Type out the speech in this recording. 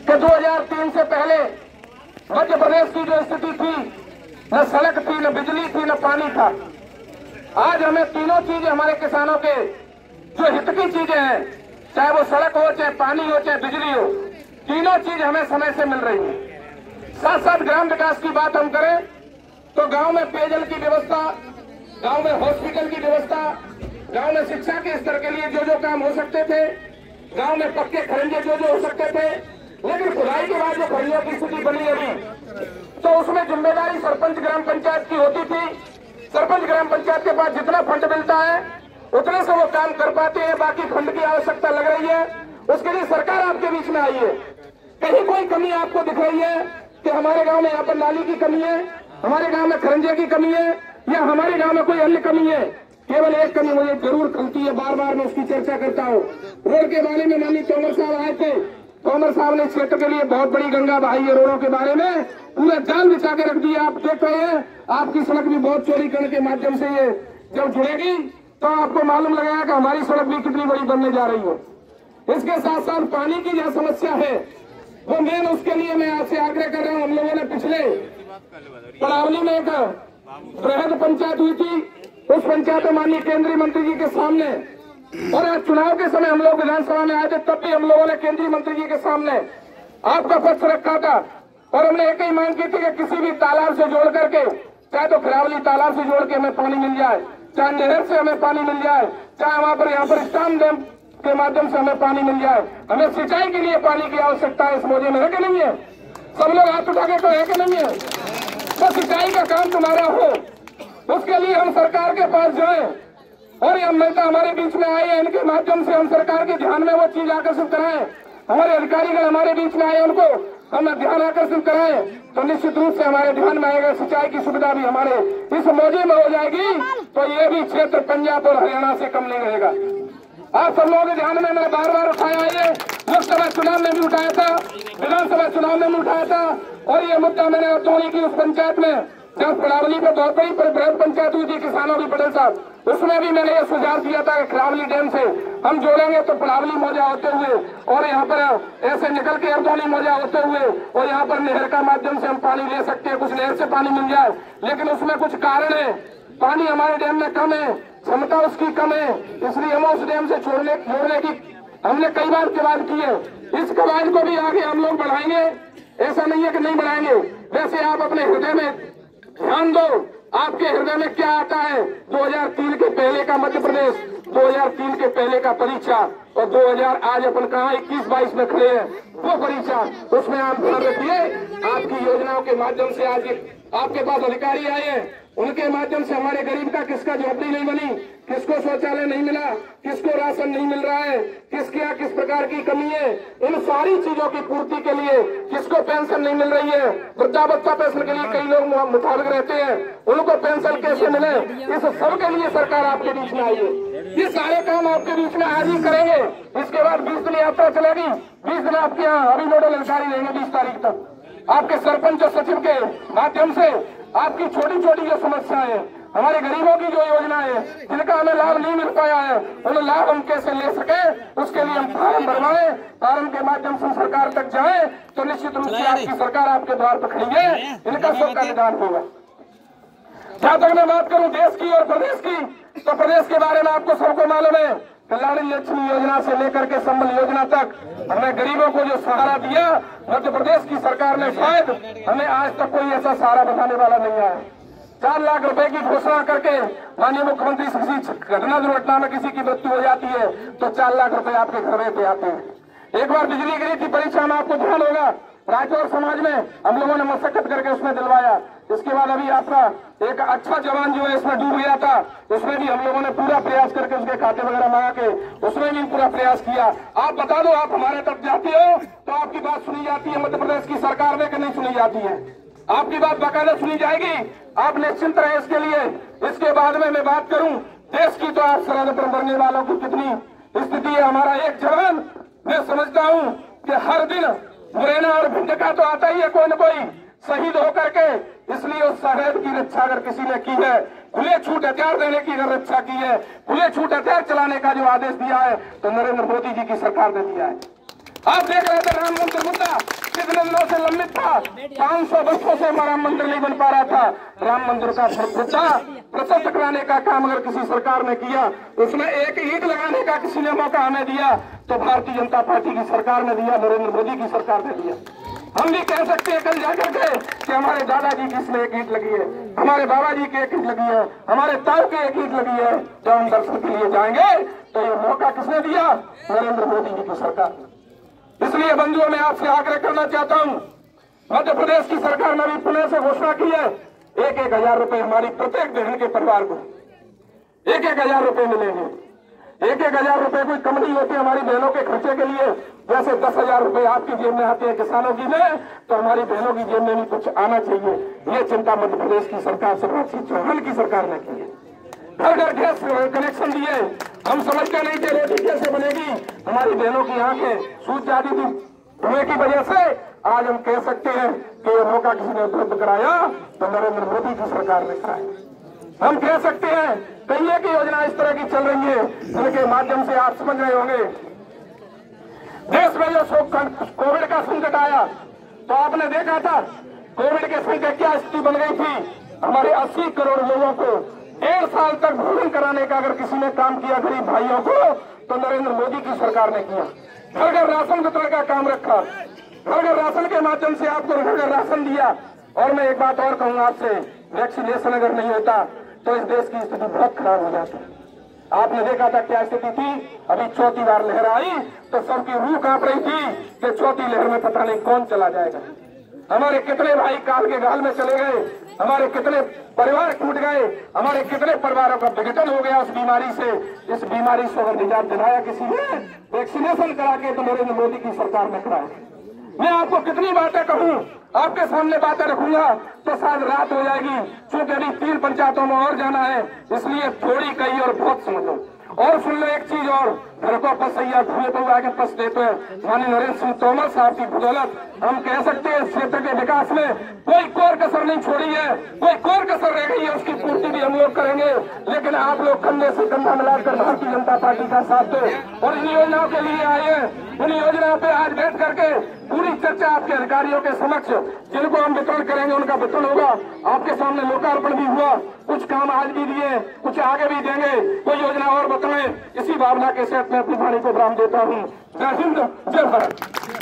कि 2003 से पहले मध्य प्रदेश की जो स्थिति थी, न सड़क थी, न बिजली थी, न पानी था। आज हमें तीनों चीजें हमारे किसानों के जो हित की चीजें हैं, चाहे वो सड़क हो, चाहे पानी हो, चाहे बिजली हो, तीनों चीज हमें समय से मिल रही है। साथ साथ ग्राम विकास की बात हम करें तो गांव में पेयजल की व्यवस्था, गांव में हॉस्पिटल की व्यवस्था, गांव में शिक्षा के स्तर के लिए जो काम हो सकते थे, गांव में पक्के खरंजे जो हो सकते थे, लेकिन खुदाई के बाद जो खरंजों की स्थिति बनी अभी, तो उसमें जिम्मेदारी सरपंच ग्राम पंचायत की होती थी। सरपंच ग्राम पंचायत के पास जितना फंड मिलता है उतने से वो काम कर पाते हैं, बाकी फंड की आवश्यकता लग रही है, उसके लिए सरकार आपके बीच में आई है। कहीं कोई कमी आपको दिख रही है कि हमारे गांव में यहाँ पर नाली की कमी है, हमारे गांव में खरंजे की कमी है, या हमारे गांव में कोई अन्य कमी है? केवल एक कमी मुझे जरूर खलती है, बार बार मैं उसकी चर्चा करता हूँ। रोड के बारे में माननीय तोमर साहब आए थे, तोमर साहब ने क्षेत्र के लिए बहुत बड़ी गंगा बहाई है। रोडों के बारे में पूरा जाल बिछा के रख दिया। आप देख रहे हैं, आपकी सड़क भी बहुत चौड़ीकरण के माध्यम से ये जब जुड़ेगी तो आपको मालूम लगेगा कि हमारी सड़क भी कितनी बड़ी बनने जा रही है। इसके साथ साथ पानी की जो समस्या है वो मेन, उसके लिए मैं आपसे आग्रह कर रहा हूँ। हम लोगों ने पिछले पड़ावली में एक बृहद पंचायत हुई थी, उस पंचायत में माननीय केंद्रीय मंत्री जी के सामने, और आज चुनाव के समय हम लोग विधानसभा में आए थे, तब भी हम लोगों ने केंद्रीय मंत्री जी के सामने आपका पक्ष रखा था, और हमने एक ही मांग की थी कि किसी भी तालाब से जोड़ करके, चाहे तो खरावली तालाब से जोड़ के हमें पानी मिल जाए, चाहे नहर से हमें पानी मिल जाए, चाहे वहां पर यहाँ पर स्टाम डैम के माध्यम से हमें पानी मिल जाए। हमें सिंचाई के लिए पानी की आवश्यकता है, इस मौजे में है कि नहीं है? सब लोग हाथ उठा के तो है कि नहीं है? तो सिंचाई का काम तुम्हारा हो, उसके लिए हम सरकार के पास जाएं, और ये नेता हमारे बीच में आए हैं, इनके माध्यम से हम सरकार के ध्यान में वो चीज आकर्षित कराएं। हमारे अधिकारीगण हमारे बीच में आए, उनको हम ध्यान आकर्षित कराएं, तो निश्चित रूप से हमारे ध्यान में आएगा। सिंचाई की सुविधा भी हमारे इस मौजे में हो जाएगी, तो ये भी क्षेत्र पंजाब और हरियाणा से कम नहीं रहेगा। आप सब लोगों के ध्यान में मैंने बार बार उठाया है, लोकसभा चुनाव में भी उठाया था, विधानसभा चुनाव में भी उठाया था, और ये मुद्दा मैंने अतौनी की उस पंचायत में जब खरावली पर बहुत बड़ी बृहद पंचायत हुई थी किसानों की, पटेल साहब, उसमें भी मैंने ये सुझाव दिया था कि खरावली डैम से हम जोड़ेंगे तो खरावली मौजा होते हुए और यहाँ पर ऐसे निकल के अतौनी मौजा होते हुए और यहाँ पर नहर का माध्यम से हम पानी ले सकते हैं, कुछ नहर से पानी मिल जाए। लेकिन उसमें कुछ कारण है, पानी हमारे डैम में कम है, क्षमता उसकी कम है, इसलिए हम उस डैम से जोड़ने की हमने कई बार कवायद की है। इस कवायद को भी आगे हम लोग बढ़ाएंगे, ऐसा नहीं है कि नहीं बढ़ाएंगे। वैसे आप अपने हृदय में ध्यान दो, आपके हृदय में क्या आता है? 2003 के पहले का मध्य प्रदेश, 2003 के पहले का परीक्षा, और 2000 आज अपन कहा 21-22 में खड़े हैं, वो परीक्षा, उसमें आप ध्यान रखिए। आपकी योजनाओं के माध्यम से आज आपके पास अधिकारी आए हैं, उनके माध्यम से हमारे गरीब का किसका झोपड़ी नहीं बनी, किसको शौचालय नहीं मिला, किसको राशन नहीं मिल रहा है, किसके यहाँ किस प्रकार की कमी है, इन सारी चीजों की पूर्ति के लिए किसको पेंशन नहीं मिल रही है, वृद्धावस्था पेंशन के लिए कई लोग मुताबिक रहते हैं, उनको पेंशन कैसे मिले, इस सब के लिए सरकार आपके बीच में आई है। ये सारे काम आपके बीच में आज ही करेंगे। इसके बाद 20 दिन यात्रा चलेगी, 20 दिन आपके यहाँ अभी नोडल अधिकारी रहेंगे 20 तारीख तक, आपके सरपंच और सचिव के माध्यम से आपकी छोटी छोटी जो समस्याएं हैं, हमारे गरीबों की जो योजना है जिनका हमें लाभ नहीं मिल पाया है, उन लाभ हम कैसे ले सके, उसके लिए हम फार्म भरवाएं, फार्म के माध्यम से सरकार तक जाए, तो निश्चित रूप से आपकी सरकार आपके द्वार पर खड़ी है, इनका सबका निदान होगा। जहां तक मैं बात करूं देश की और प्रदेश की, तो प्रदेश के बारे में आपको सबको मालूम है, कल्याणी लक्ष्मी योजना से लेकर के संबल योजना तक हमने गरीबों को जो सहारा दिया, मध्य प्रदेश की सरकार ने शायद हमें आज तक कोई ऐसा सहारा बताने वाला नहीं आया। 4 लाख रुपए की घोषणा करके माननीय मुख्यमंत्री किसी घटना दुर्घटना में किसी की मृत्यु हो जाती है तो 4 लाख रुपए आपके घर में पे आते हैं। एक बार बिजली गिरी थी परीक्षा में, आपको ध्यान होगा, राठौर समाज में हम लोगों ने मशक्कत करके उसमें दिलवाया। इसके बाद अभी आपका एक अच्छा जवान जो है इसमें डूब गया था, उसमें भी हम लोगों ने पूरा प्रयास करके उसके खाते वगैरह मंगा के उसमें भी पूरा प्रयास किया। आप बता दो, आप हमारे तक जाती हो तो आपकी बात सुनी जाती है मध्य प्रदेश की सरकार में कि नहीं सुनी जाती है? आपकी बात बाकायदा सुनी जाएगी, आप निश्चिंत रहे इसके लिए। इसके बाद में मैं बात करूं देश की, तो आप सरहद पर मरने वालों की कितनी स्थिति है। हमारा एक जवान, मैं समझता हूं कि हर दिन मुरैना और भिंड का तो आता ही है कोई न कोई शहीद होकर के, इसलिए उस सरहद की रक्षा अगर किसी ने की है, खुले छूट हथियार देने की अगर रक्षा की है, खुले छूट हथियार चलाने का जो आदेश दिया है, तो नरेंद्र मोदी जी की सरकार ने दिया है। आप देख रहे थे राम मंदिर मुद्दा, लंबित था। 500 वर्षों से राम मंदिर नहीं बन पा रहा था। राम मंदिर का मुद्दा प्रसिद्ध कराने का काम अगर किसी सरकार ने किया, उसमें एक ईंट लगाने का किसी ने मौका हमें दिया तो भारतीय जनता पार्टी की सरकार ने दिया, नरेंद्र मोदी की सरकार ने दिया। हम भी कह सकते हैं कल जाकर के कि हमारे दादाजी की इसमें एक ईंट लगी है, हमारे बाबा जी की एक ईंट लगी है, हमारे ताऊ की एक ईंट लगी है। जब हम दर्शन के लिए जाएंगे तो ये मौका किसने दिया? नरेंद्र मोदी जी की सरकार। इसलिए बंधुओं मैं आपसे आग्रह करना चाहता हूं, मध्य प्रदेश की सरकार ने भी पुणे से घोषणा की है 1,000 रुपए हमारी प्रत्येक बहन के परिवार को 1,000 रुपए मिलेंगे। 1,000 रुपए कोई कम नहीं होती हमारी बहनों के खर्चे के लिए। जैसे 10,000 रुपए आपकी जेब में आते हैं किसानों की में, तो हमारी बहनों की जेब में भी कुछ आना चाहिए। ये चिंता मध्य प्रदेश की सरकार शिवराज सिंह चौहान की सरकार ने की है। घर घर गैस कनेक्शन दिए। हम समझते नहीं कि रोटी कैसे बनेगी, हमारी बहनों की आंखें सूज जाती थी धुएं की वजह से। आज हम कह सकते हैं कि ये मौका किसी ने उपलब्ध कराया तो नरेंद्र मोदी की सरकार ने कराया। हम कह सकते हैं कई एक योजना इस तरह की चल रही है जिनके माध्यम से आप समझ रहे होंगे, देश में जो कोविड का संकट आया तो आपने देखा था कोविड के संकट क्या स्थिति बन गई थी। हमारे 80 करोड़ लोगों को 1.5 साल तक भोजन कराने का अगर किसी ने काम किया गरीब भाइयों को तो नरेंद्र मोदी की सरकार ने किया। घर घर राशन वितरण का काम रखा, घर घर राशन के माध्यम से आपको घर घर राशन दिया। और मैं एक बात और कहूंगा आपसे, वैक्सीनेशन अगर नहीं होता तो इस देश की स्थिति बहुत खराब हो जाती। आपने देखा था क्या स्थिति थी, अभी चौथी बार लहर आई तो सबकी रूह कांप रही थी कि चौथी लहर में पता नहीं कौन चला जाएगा। हमारे कितने भाई काल के गाल में चले गए, हमारे कितने परिवार टूट गए, हमारे कितने परिवारों का विघटन हो गया उस बीमारी से। इस बीमारी से अगर निजात दिलाया किसी ने वैक्सीनेशन करा के तो नरेंद्र मोदी की सरकार ने कराया। मैं आपको कितनी बातें कहूं, आपके सामने बातें रखूंगा तो शायद रात हो जाएगी, क्योंकि अभी 3 पंचायतों में और जाना है, इसलिए थोड़ी कही और बहुत समझो। और सुन लो एक चीज और, घर को पसैया धुएं तो आगे पस देते हैं। माननीय नरेंद्र सिंह तोमर साहब की बदौलत हम कह सकते हैं इस क्षेत्र के विकास में कोई कोर कसर नहीं छोड़ी है, कोई कोर कसर रह गई है उसकी पूर्ति भी हम लोग करेंगे। लेकिन आप लोग कंधे से कंधा मिलाकर भारतीय जनता पार्टी का साथ दो और इन योजनाओं के लिए आए हैं। उन योजनाओं पे आज बैठ करके पूरी चर्चा आपके अधिकारियों के समक्ष जिनको हम वितरण करेंगे उनका वितरण होगा। आपके सामने लोकार्पण भी हुआ, कुछ काम आज भी दिए, कुछ आगे भी देंगे, कोई योजना और बताएं। इसी भावना के साथ मैं अपनी वाणी को विराम देता हूँ। जय हिंद, जय भारत।